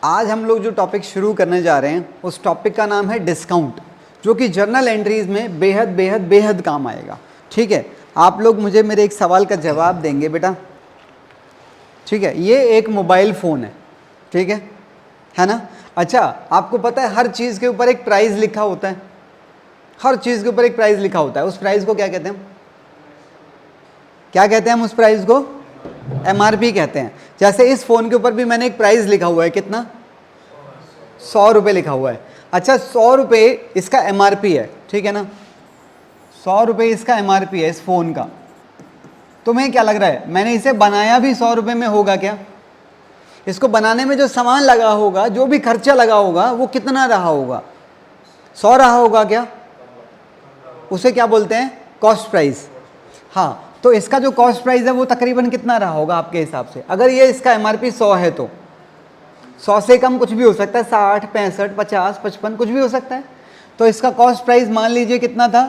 आज हम लोग जो टॉपिक शुरू करने जा रहे हैं उस टॉपिक का नाम है डिस्काउंट, जो कि जर्नल एंट्रीज में बेहद बेहद बेहद काम आएगा। ठीक है, आप लोग मुझे मेरे एक सवाल का जवाब देंगे बेटा। ठीक है, ये एक मोबाइल फ़ोन है, ठीक है ना। अच्छा, आपको पता है हर चीज़ के ऊपर एक प्राइस लिखा होता है, हर चीज़ के ऊपर एक प्राइस लिखा होता है। उस प्राइस को क्या कहते हैं? क्या कहते हैं हम उस प्राइस को? MRP कहते हैं। जैसे इस फ़ोन के ऊपर भी मैंने एक प्राइस लिखा हुआ है, कितना? 100 रुपये लिखा हुआ है। अच्छा, 100 रुपये इसका MRP है, ठीक है ना। 100 रुपये इसका MRP है इस फ़ोन का। तुम्हें क्या लग रहा है, मैंने इसे बनाया भी 100 रुपये में होगा क्या? इसको बनाने में जो सामान लगा होगा, जो भी खर्चा लगा होगा, वो कितना रहा होगा? 100 रहा होगा क्या? उसे क्या बोलते हैं? Cost price. हाँ, तो इसका जो कॉस्ट प्राइस है वो तकरीबन कितना रहा होगा आपके हिसाब से? अगर ये इसका MRP 100 है तो 100 से कम कुछ भी हो सकता है, 60, 65, 50, 55 कुछ भी हो सकता है। तो इसका कॉस्ट प्राइस मान लीजिए कितना था?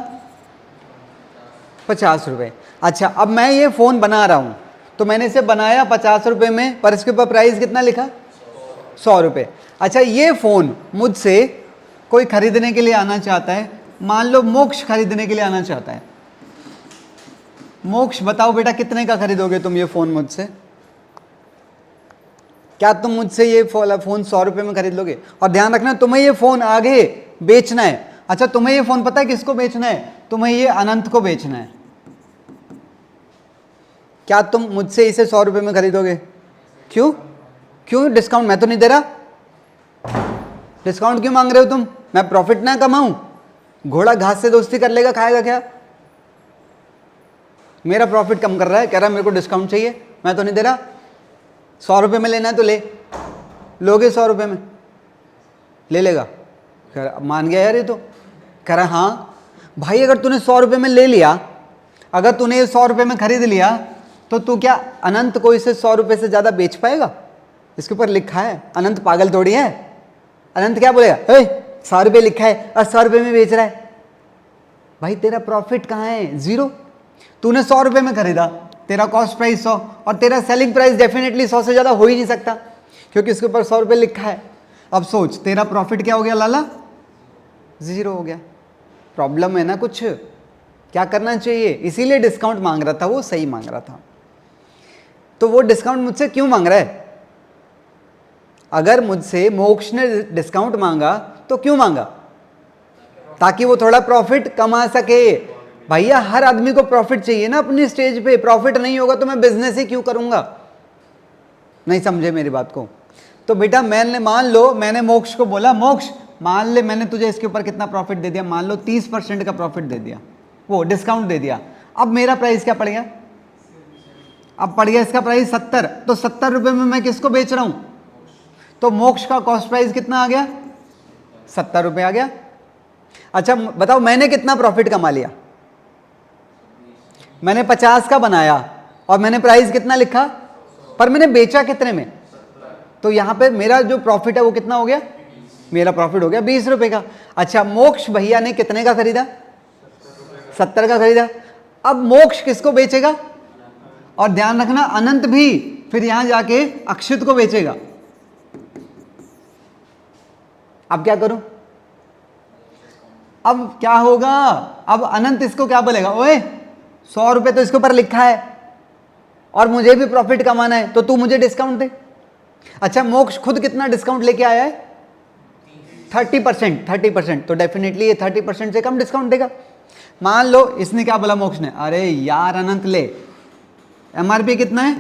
50 रुपये। अच्छा, अब मैं ये फ़ोन बना रहा हूँ, तो मैंने इसे बनाया 50 रुपये में, पर इसके ऊपर प्राइस कितना लिखा? 100 रुपये। अच्छा, ये फ़ोन मुझसे कोई ख़रीदने के लिए आना चाहता है, मान लो मोक्ष खरीदने के लिए आना चाहता है। मोक्ष बताओ बेटा, कितने का खरीदोगे तुम ये फ़ोन मुझसे? क्या तुम मुझसे ये फ़ोन 100 रुपये में खरीद लोगे? और ध्यान रखना, तुम्हें ये फ़ोन आगे बेचना है। अच्छा, तुम्हें ये फ़ोन पता है किसको बेचना है? तुम्हें ये अनंत को बेचना है। क्या तुम मुझसे इसे 100 रुपये में खरीदोगे? क्यों? क्यों? डिस्काउंट मैं तो नहीं दे रहा। डिस्काउंट क्यों मांग रहे हो तुम? मैं प्रॉफिट ना कमाऊं? घोड़ा घास से दोस्ती कर लेगा, खाएगा क्या? मेरा प्रॉफिट कम कर रहा है, कह रहा है मेरे को डिस्काउंट चाहिए, मैं तो नहीं दे रहा। 100 रुपये में लेना है तो ले, लोगे 100 रुपये में? ले लेगा? कह रहा मान गया यार ये तो। कह रहा हाँ भाई, अगर तूने 100 रुपये में ले लिया, अगर तूने ये 100 रुपये में खरीद लिया, तो तू क्या अनंत को इसे 100 रुपये से ज़्यादा बेच पाएगा? इसके ऊपर लिखा है, अनंत पागल थोड़ी है। अनंत क्या बोलेगा? 100 रुपये लिखा है और 100 रुपये में बेच रहा है। भाई तेरा प्रॉफिट कहाँ है? ज़ीरो। तूने 100 रुपये में खरीदा, तेरा कॉस्ट प्राइस 100 और तेरा सेलिंग प्राइस डेफिनेटली 100 से ज़्यादा हो ही नहीं सकता, क्योंकि इसके ऊपर 100 रुपये लिखा है। अब सोच, तेरा प्रॉफिट क्या हो गया लाला? ज़ीरो हो गया। प्रॉब्लम है ना कुछ? क्या करना चाहिए? इसीलिए डिस्काउंट मांग रहा था, वो सही मांग रहा था। तो वो डिस्काउंट मुझसे क्यों मांग रहा है? अगर मुझसे मोक्ष ने डिस्काउंट मांगा तो क्यों मांगा? ताकि वो थोड़ा प्रॉफिट कमा सके। भैया, हर आदमी को प्रॉफिट चाहिए ना अपनी स्टेज पे। प्रॉफिट नहीं होगा तो मैं बिजनेस ही क्यों करूंगा? नहीं समझे मेरी बात को? तो बेटा, मैंने मान लो मैंने मोक्ष को बोला, मोक्ष मान ले मैंने तुझे इसके ऊपर कितना प्रॉफिट दे दिया, मान लो 30% का प्रॉफिट दे दिया, वो डिस्काउंट दे दिया। अब मेरा प्राइस क्या पड़ गया? अब पड़ गया इसका प्राइस 70। तो 70 रुपये में मैं किसको बेच रहा हूं? तो मोक्ष का कॉस्ट प्राइस कितना आ गया? 70 रुपये आ गया। अच्छा बताओ, मैंने कितना प्रॉफिट कमा लिया? मैंने 50 का बनाया और मैंने प्राइस कितना लिखा, पर मैंने बेचा कितने में? तो यहां पे मेरा जो प्रॉफिट है वो कितना हो गया? मेरा प्रॉफिट हो गया 20 रुपए का। अच्छा, मोक्ष भैया ने कितने का खरीदा? 70 का खरीदा। अब मोक्ष किसको बेचेगा? और ध्यान रखना, अनंत भी फिर यहां जाके अक्षित को बेचेगा। अब क्या करूं? अब क्या होगा? अब अनंत इसको क्या बोलेगा? ओए 100 रुपये तो इसके ऊपर लिखा है और मुझे भी प्रॉफिट कमाना है, तो तू मुझे डिस्काउंट दे। अच्छा, मोक्ष खुद कितना डिस्काउंट लेके आया है? 30%। 30%, तो डेफिनेटली ये 30% से कम डिस्काउंट देगा। मान लो इसने क्या बोला मोक्ष ने, अरे यार अनंत ले, MRP कितना है?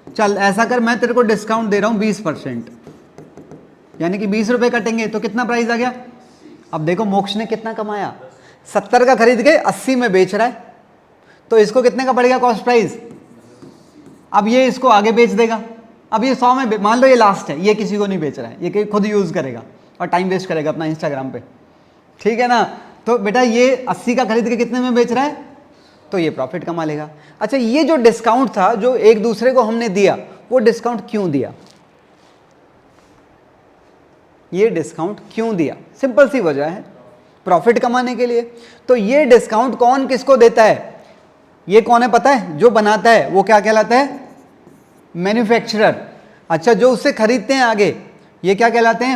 चल ऐसा कर, मैं तेरे को डिस्काउंट दे रहा हूं 20%, यानी कि 20 रुपये कटेंगे, तो कितना प्राइस आ गया? अब देखो मोक्ष ने कितना कमाया, 70 का खरीद के 80 में बेच रहा है, तो इसको कितने का पड़ेगा कॉस्ट प्राइस? अब ये इसको आगे बेच देगा। अब ये 100 में, मान लो ये लास्ट है, ये किसी को नहीं बेच रहा है, ये खुद यूज़ करेगा और टाइम वेस्ट करेगा अपना इंस्टाग्राम पे, ठीक है ना। तो बेटा ये 80 का खरीद के कितने में बेच रहा है, तो ये प्रॉफिट कमा लेगा। अच्छा, ये जो डिस्काउंट था जो एक दूसरे को हमने दिया, वो डिस्काउंट क्यों दिया? ये डिस्काउंट क्यों दिया? सिंपल सी वजह है, प्रॉफिट कमाने के लिए। तो ये डिस्काउंट कौन किसको देता है? ये कौन है पता है? जो बनाता है वो क्या कहलाता है? मैन्युफैक्चरर। अच्छा, जो उससे खरीदते हैं आगे, ये क्या कहलाते हैं?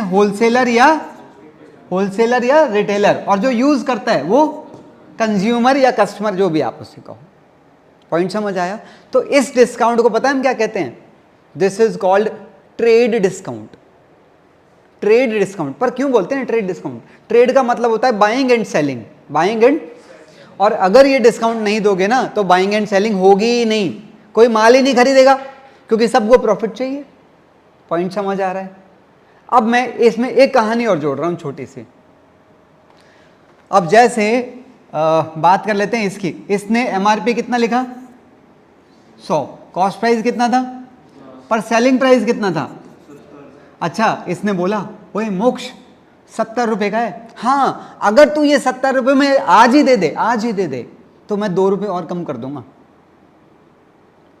होलसेलर या रिटेलर। और जो यूज करता है वो कंज्यूमर या कस्टमर, जो भी आप उससे कहो। पॉइंट समझ आया? तो इस डिस्काउंट को पता है हम क्या कहते हैं? This is called trade discount. Trade discount पर क्यों बोलते हैं ट्रेड डिस्काउंट? ट्रेड का मतलब होता है buying and selling, buying and, और अगर ये डिस्काउंट नहीं दोगे ना तो बाइंग एंड सेलिंग होगी ही नहीं, कोई माल ही नहीं खरीदेगा, क्योंकि सबको प्रॉफिट चाहिए। पॉइंट समझ आ रहा है? अब मैं इसमें एक कहानी और जोड़ रहा हूं छोटी सी। अब जैसे बात कर लेते हैं इसकी, इसने एमआरपी कितना लिखा? 100, कॉस्ट प्राइस कितना था? पर सेलिंग प्राइस कितना था? अच्छा, इसने बोला ओए मोक्ष 70 रुपए का है। हाँ, अगर तू ये 70 रुपए में आज ही दे दे तो मैं 2 रुपए और कम कर दूंगा।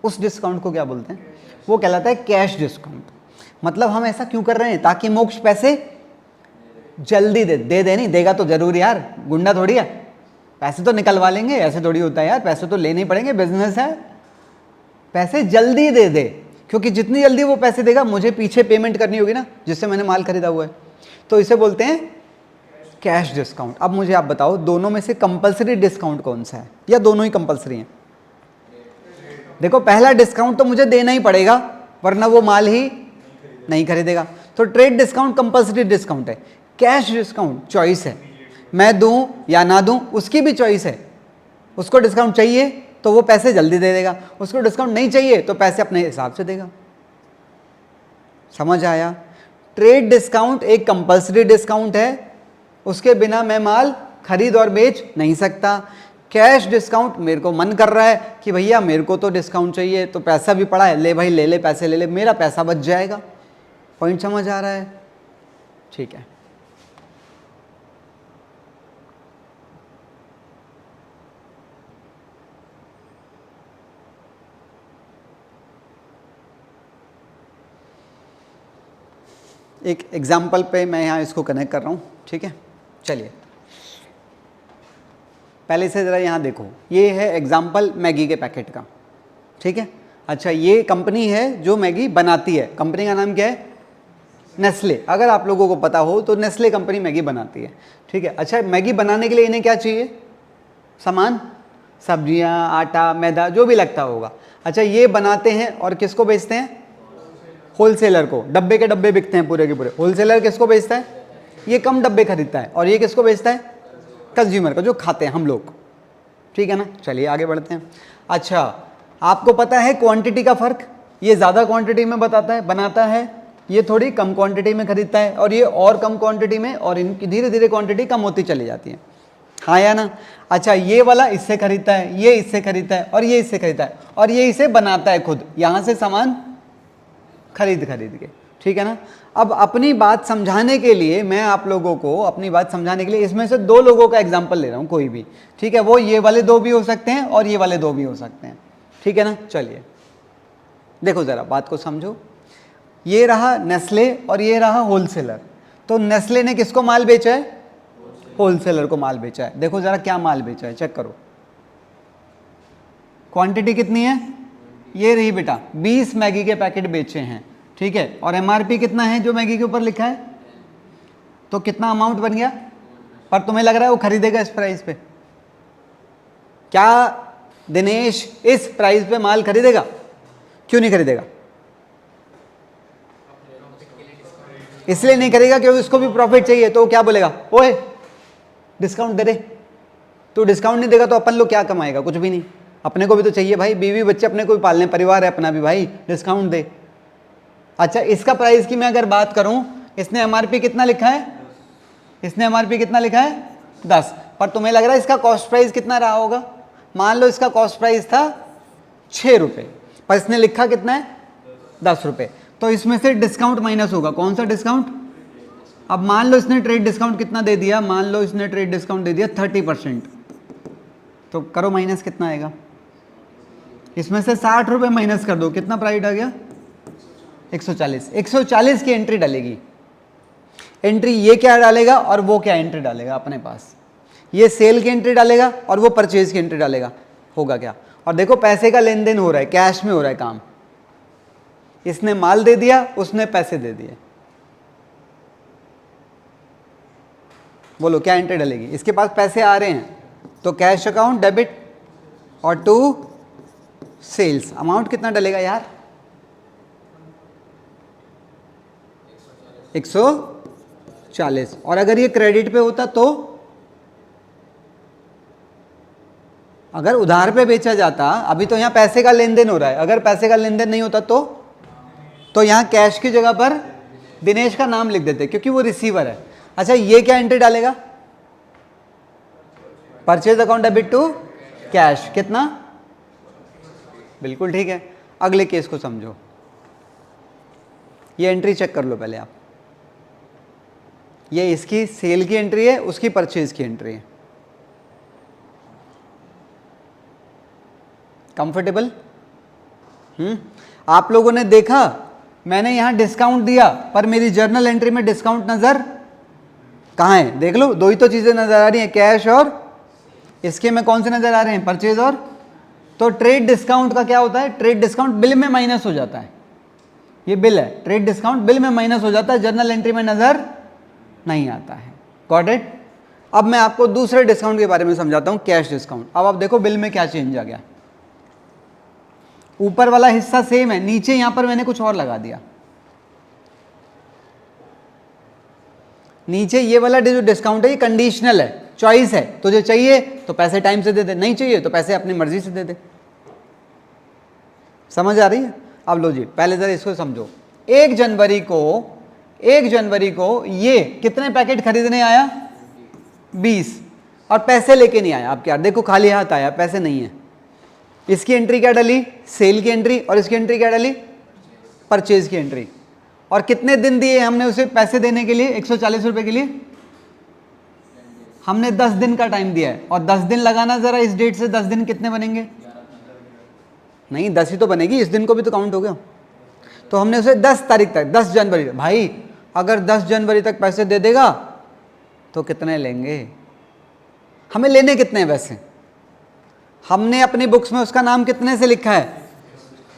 उस डिस्काउंट को क्या बोलते हैं? वो कहलाता है कैश डिस्काउंट। मतलब हम ऐसा क्यों कर रहे हैं? ताकि मोक्ष पैसे जल्दी दे नहीं देगा तो जरूर यार, गुंडा थोड़ी है, पैसे तो निकलवा लेंगे, ऐसे थोड़ी होता है यार, पैसे तो लेने ही पड़ेंगे, बिजनेस है, पैसे जल्दी दे, क्योंकि जितनी जल्दी वो पैसे देगा मुझे पीछे पेमेंट करनी होगी ना, जिससे मैंने माल खरीदा हुआ है। तो इसे बोलते हैं कैश डिस्काउंट। अब मुझे आप बताओ, दोनों में से कंपलसरी डिस्काउंट कौन सा है, या दोनों ही कंपलसरी हैं? देखो, पहला डिस्काउंट तो मुझे देना ही पड़ेगा, वरना वो माल ही नहीं खरीदेगा। तो ट्रेड डिस्काउंट कंपलसरी डिस्काउंट है। कैश डिस्काउंट चॉइस है, मैं दूं या ना दूं उसकी भी चॉइस है। उसको डिस्काउंट चाहिए तो वो पैसे जल्दी दे देगा, उसको डिस्काउंट नहीं चाहिए तो पैसे अपने हिसाब से देगा। समझ आया? ट्रेड डिस्काउंट एक कंपलसरी डिस्काउंट है, उसके बिना मैं माल खरीद और बेच नहीं सकता। कैश डिस्काउंट, मेरे को मन कर रहा है कि भैया मेरे को तो डिस्काउंट चाहिए, तो पैसा भी पड़ा है, ले भाई ले ले, पैसे ले ले, मेरा पैसा बच जाएगा। पॉइंट समझ आ रहा है? ठीक है। एक एग्जाम्पल पे मैं यहाँ इसको कनेक्ट कर रहा हूँ, ठीक है? चलिए पहले से ज़रा यहाँ देखो, ये है एग्जाम्पल मैगी के पैकेट का, ठीक है? अच्छा, ये कंपनी है जो मैगी बनाती है, कंपनी का नाम क्या है? नेस्ले। अगर आप लोगों को पता हो तो नेस्ले कंपनी मैगी बनाती है, ठीक है? अच्छा, मैगी बनाने के लिए इन्हें क्या चाहिए? सामान, सब्जियाँ, आटा, मैदा, जो भी लगता होगा। अच्छा, ये बनाते हैं और किसको बेचते हैं? होलसेलर को। डब्बे के डब्बे बिकते हैं पूरे के पूरे। होलसेलर किसको बेचता है? ये कम डब्बे खरीदता है। और ये किसको बेचता है? कंज्यूमर को, जो खाते हैं हम लोग, ठीक है ना? चलिए आगे बढ़ते हैं। अच्छा, आपको पता है क्वांटिटी का फर्क? ये ज़्यादा क्वांटिटी में बनाता है, ये थोड़ी कम क्वांटिटी में खरीदता है, और ये और कम क्वांटिटी में, और इनकी धीरे धीरे क्वांटिटी कम होती चली जाती है, हाँ या ना? अच्छा, ये वाला इससे खरीदता है, ये इससे खरीदता है, और ये इससे खरीदता है, और ये इसे बनाता है खुद, यहाँ से सामान खरीद के, ठीक है ना? अब अपनी बात समझाने के लिए, मैं आप लोगों को अपनी बात समझाने के लिए इसमें से 2 लोगों का एग्जांपल ले रहा हूँ, कोई भी, ठीक है? वो ये वाले 2 भी हो सकते हैं और ये वाले 2 भी हो सकते हैं, ठीक है ना? चलिए देखो ज़रा बात को समझो। ये रहा नेस्ले और ये रहा होलसेलर। तो नेस्ले ने किसको माल बेचा है? होलसेलर को माल बेचा है। देखो ज़रा क्या माल बेचा है, चेक करो। क्वांटिटी कितनी है? ये रही बेटा, 20 मैगी के पैकेट बेचे हैं, ठीक है? और एमआरपी कितना है जो मैगी के ऊपर लिखा है? तो कितना अमाउंट बन गया? पर तुम्हें लग रहा है वो खरीदेगा इस प्राइस पे? क्या दिनेश इस प्राइस पे माल खरीदेगा? क्यों नहीं खरीदेगा? इसलिए नहीं खरीदेगा क्योंकि उसको भी प्रॉफिट चाहिए। तो क्या बोलेगा? ओए डिस्काउंट दे दे। तो डिस्काउंट नहीं देगा तो अपन लोग क्या कमाएगा? कुछ भी नहीं। अपने को भी तो चाहिए भाई, बीवी बच्चे अपने को भी पालने, परिवार है अपना भी भाई, डिस्काउंट दे। अच्छा, इसका प्राइस की मैं अगर बात करूं, इसने एमआरपी कितना लिखा है? इसने एमआरपी कितना लिखा है? 10। पर तुम्हें लग रहा है इसका कॉस्ट प्राइस कितना रहा होगा? मान लो इसका कॉस्ट प्राइस था 6 रुपये, पर इसने लिखा कितना है? 10 रुपये। तो इसमें से डिस्काउंट माइनस होगा। कौन सा डिस्काउंट? अब मान लो इसने ट्रेड डिस्काउंट कितना दे दिया? मान लो इसने ट्रेड डिस्काउंट दे दिया 30%। तो करो माइनस, कितना आएगा? इसमें से 60 रुपये माइनस कर दो, कितना प्राइस आ गया? 140। 140 की एंट्री डालेगी। एंट्री ये क्या डालेगा और वो क्या एंट्री डालेगा अपने पास? ये सेल की एंट्री डालेगा और वो परचेज की एंट्री डालेगा। होगा क्या? और देखो पैसे का लेन देन हो रहा है, कैश में हो रहा है काम। इसने माल दे दिया, उसने पैसे दे दिए। बोलो क्या एंट्री डलेगी? इसके पास पैसे आ रहे हैं तो कैश अकाउंट डेबिट, और टू सेल्स अमाउंट कितना डलेगा यार? 140। और अगर ये क्रेडिट पे होता तो, अगर उधार पे बेचा जाता, अभी तो यहां पैसे का लेन देन हो रहा है, अगर पैसे का लेन देन नहीं होता तो यहां कैश की जगह पर दिनेश का नाम लिख देते क्योंकि वो रिसीवर है। अच्छा ये क्या एंट्री डालेगा? Purchase account debit to cash, कितना? बिल्कुल ठीक है। अगले केस को समझो, ये एंट्री चेक कर लो पहले आप। ये इसकी सेल की एंट्री है, उसकी परचेज की एंट्री है। कंफर्टेबल? आप लोगों ने देखा मैंने यहां डिस्काउंट दिया पर मेरी जर्नल एंट्री में डिस्काउंट नजर कहां है? देख लो, दो ही तो चीजें नजर आ रही हैं, कैश और इसके में कौन से नजर आ रहे हैं? परचेज और। तो ट्रेड डिस्काउंट का क्या होता है? ट्रेड डिस्काउंट बिल में माइनस हो जाता है। ये बिल है, ट्रेड डिस्काउंट बिल में माइनस हो जाता है, जर्नल एंट्री में नजर नहीं आता है। Got it? अब मैं आपको दूसरे डिस्काउंट के बारे में समझाता हूं, कैश डिस्काउंट। अब आप देखो बिल में क्या चेंज आ गया। ऊपर वाला हिस्सा सेम है, नीचे यहां पर मैंने कुछ और लगा दिया। नीचे ये वाला जो डिस्काउंट है ये कंडीशनल है, चॉइस है। तुझे चाहिए तो पैसे टाइम से दे दे, नहीं चाहिए तो पैसे अपनी मर्जी से दे दे। समझ आ रही है? अब लो जी, पहले जरा इसको समझो। 1 जनवरी को ये कितने पैकेट खरीदने आया? 20, और पैसे लेके नहीं आया। आप क्या देखो, खाली हाथ आया, पैसे नहीं है। इसकी एंट्री क्या डली? सेल की एंट्री। और इसकी एंट्री क्या डली? परचेज की एंट्री। और कितने दिन दिए हमने उसे पैसे देने के लिए? 140 रुपए के लिए हमने 10 दिन का टाइम दिया है। और 10 दिन लगाना जरा, इस डेट से 10 दिन कितने बनेंगे? नहीं 10 ही तो बनेगी, इस दिन को भी तो काउंट हो गया। तो हमने उसे 10 तारीख तक, 10 जनवरी, भाई अगर 10 जनवरी तक पैसे दे देगा तो कितने लेंगे? हमें लेने कितने हैं वैसे? हमने अपनी बुक्स में उसका नाम कितने से लिखा है?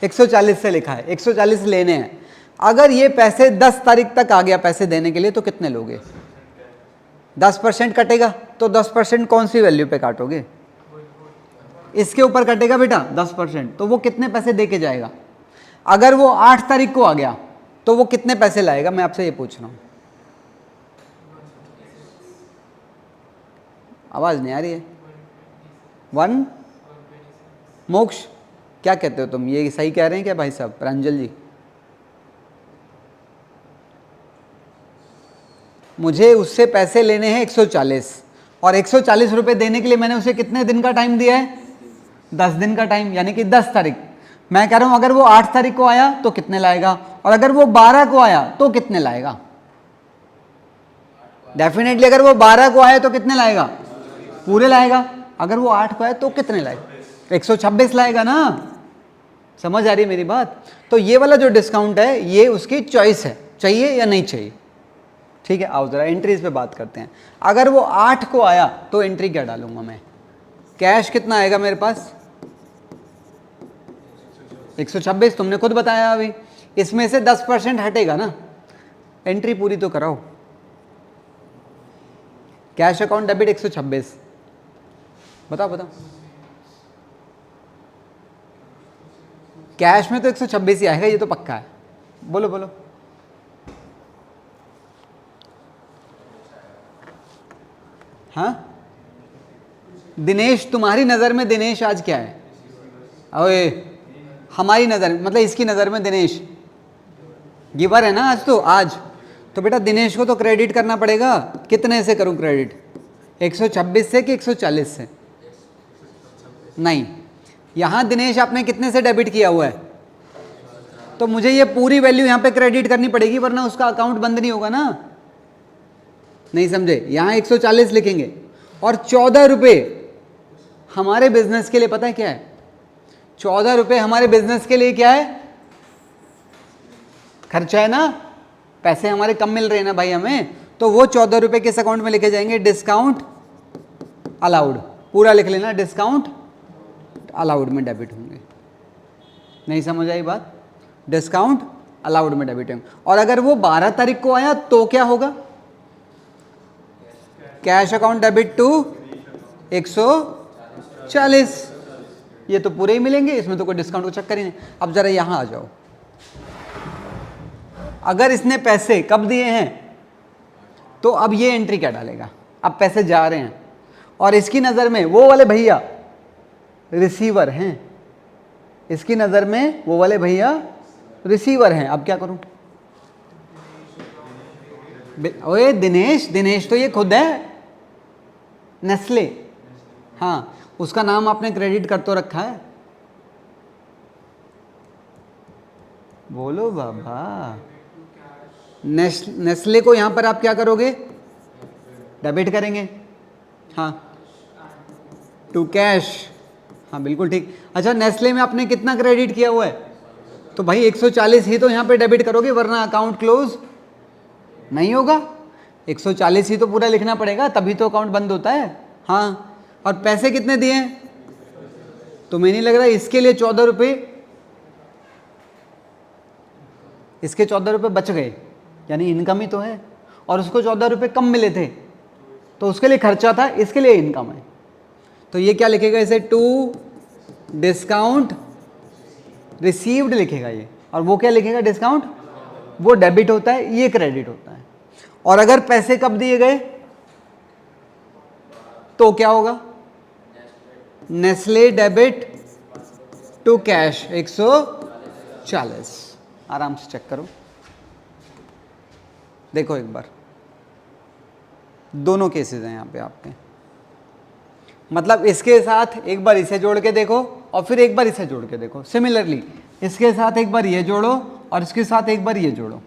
140 से लिखा है, 140 लेने हैं। अगर ये पैसे 10 तारीख तक आ गया पैसे देने के लिए तो कितने लोगे? 10% कटेगा, तो 10% कौन सी वैल्यू पे काटोगे? इसके ऊपर कटेगा बेटा 10%, तो वो कितने पैसे दे के जाएगा? अगर वो 8 तारीख को आ गया तो वो कितने पैसे लाएगा? मैं आपसे ये पूछ रहा हूं। आवाज नहीं आ रही है। 1 मोक्ष क्या कहते हो तुम? ये सही कह रहे हैं क्या भाई साहब? प्रांजल जी, मुझे उससे पैसे लेने हैं 140, और 140 रुपए देने के लिए मैंने उसे कितने दिन का टाइम दिया है? 10 दिन का टाइम, यानी कि 10 तारीख। मैं कह रहा हूं अगर वो 8 तारीख को आया तो कितने लाएगा, और अगर वो 12 को आया तो कितने लाएगा? डेफिनेटली अगर वो 12 को आया तो कितने लाएगा? पूरे लाएगा। अगर वो 8 को आया तो कितने लाएगा? 126 लाएगा ना। समझ आ रही है मेरी बात? तो ये वाला जो डिस्काउंट है ये उसकी चॉइस है, चाहिए या नहीं चाहिए। ठीक है, आओ जरा एंट्रीज पे बात करते हैं। अगर वो 8 को आया तो एंट्री क्या डालूंगा मैं? कैश कितना आएगा मेरे पास? 126, तुमने खुद बताया अभी। इसमें से 10% हटेगा ना, एंट्री पूरी तो कराओ। कैश अकाउंट डेबिट 126, बताओ बताओ। कैश में तो 126 ही आएगा, ये तो पक्का है। बोलो बोलो। हाँ दिनेश, तुम्हारी नजर में दिनेश आज क्या है? ओए हमारी नजर मतलब इसकी नजर में दिनेश गिवर है ना आज। तो बेटा दिनेश को तो क्रेडिट करना पड़ेगा। कितने से करूं क्रेडिट? 126 से कि 140 से? नहीं, यहां दिनेश आपने कितने से डेबिट किया हुआ है? तो मुझे ये पूरी वैल्यू यहां पे क्रेडिट करनी पड़ेगी, वरना उसका अकाउंट बंद नहीं होगा ना। नहीं समझे? यहां 140 लिखेंगे, और 14 रुपए हमारे बिजनेस के लिए पता है क्या है? 14 रुपए हमारे बिजनेस के लिए क्या है? खर्चा है ना। पैसे हमारे कम मिल रहे हैं ना भाई हमें, तो वो 14 रुपए किस अकाउंट में लिखे जाएंगे? Discount allowed. पूरा लिख लेना, डिस्काउंट अलाउड में डेबिट होंगे। नहीं समझ आई बात? डिस्काउंट अलाउड में डेबिट होंगे। और अगर वो 12 तारीख को आया तो क्या होगा? Cash account debit to 140। ये तो पूरे ही मिलेंगे, इसमें तो कोई डिस्काउंट का चक्कर ही नहीं। अब जरा यहां आ जाओ, अगर इसने पैसे कब दिए हैं तो अब ये एंट्री क्या डालेगा? अब पैसे जा रहे हैं और इसकी नज़र में वो वाले भैया रिसीवर हैं, इसकी नज़र में वो वाले भैया रिसीवर हैं। अब क्या करूं? ओए दिनेश, दिनेश तो ये खुद है, नेस्ले। हाँ, उसका नाम आपने क्रेडिट कर तो रखा है। बोलो बाबा। नेस्ले को यहां पर आप क्या करोगे? डेबिट करेंगे। हाँ, टू कैश। हाँ बिल्कुल ठीक। अच्छा, नेस्ले में आपने कितना क्रेडिट किया हुआ है? तो भाई 140 ही तो यहाँ पे डेबिट करोगे, वरना अकाउंट क्लोज नहीं होगा। 140 ही तो पूरा लिखना पड़ेगा, तभी तो अकाउंट बंद होता है। हाँ, और पैसे कितने दिए हैं? तुम्हें नहीं लग रहा इसके लिए 14 रुपये, इसके 14 रुपये बच गए, यानी इनकम ही तो है। और उसको 14 रुपये कम मिले थे तो उसके लिए खर्चा था, इसके लिए इनकम है। तो ये क्या लिखेगा? इसे टू डिस्काउंट रिसीव्ड लिखेगा ये। और वो क्या लिखेगा? डिस्काउंट। वो डेबिट होता है, ये क्रेडिट होता है। और अगर पैसे कब दिए गए तो क्या होगा? Nestle debit to cash 140। आराम से चेक करो, देखो एक बार, दोनों केसेस हैं यहाँ पे आपके। मतलब इसके साथ एक बार इसे जोड़ के देखो और फिर एक बार इसे जोड़ के देखो। सिमिलरली इसके साथ एक बार ये जोड़ो और इसके साथ एक बार ये जोड़ो।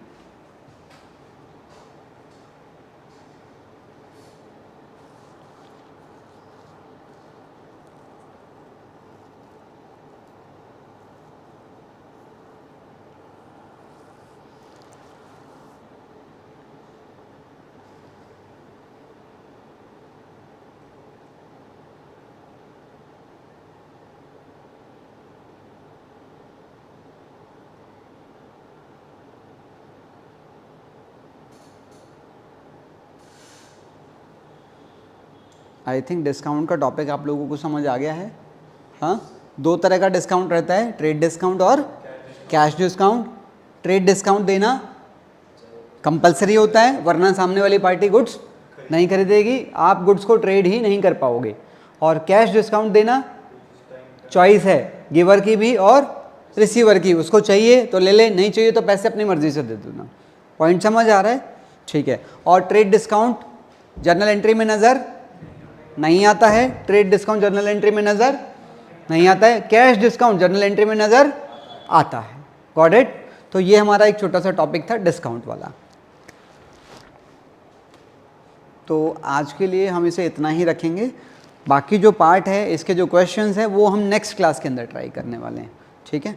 आई थिंक डिस्काउंट का टॉपिक आप लोगों को समझ आ गया है। हाँ, दो तरह का डिस्काउंट रहता है, ट्रेड डिस्काउंट और कैश डिस्काउंट। ट्रेड डिस्काउंट देना कंपलसरी होता है, वरना सामने वाली पार्टी गुड्स नहीं खरीदेगी, आप गुड्स को ट्रेड ही नहीं कर पाओगे। और कैश डिस्काउंट देना चॉइस है, गिवर की भी और रिसीवर की। उसको चाहिए तो ले ले, नहीं चाहिए तो पैसे अपनी मर्जी से दे देना। पॉइंट समझ आ रहा है? ठीक है। और ट्रेड डिस्काउंट जर्नल एंट्री में नज़र नहीं आता है, ट्रेड डिस्काउंट जर्नल एंट्री में नज़र नहीं आता है, कैश डिस्काउंट जर्नल एंट्री में नज़र आता है। Got it? तो ये हमारा एक छोटा सा टॉपिक था डिस्काउंट वाला। तो आज के लिए हम इसे इतना ही रखेंगे। बाकी जो पार्ट है, इसके जो क्वेश्चंस हैं, वो हम नेक्स्ट क्लास के अंदर ट्राई करने वाले हैं। ठीक है?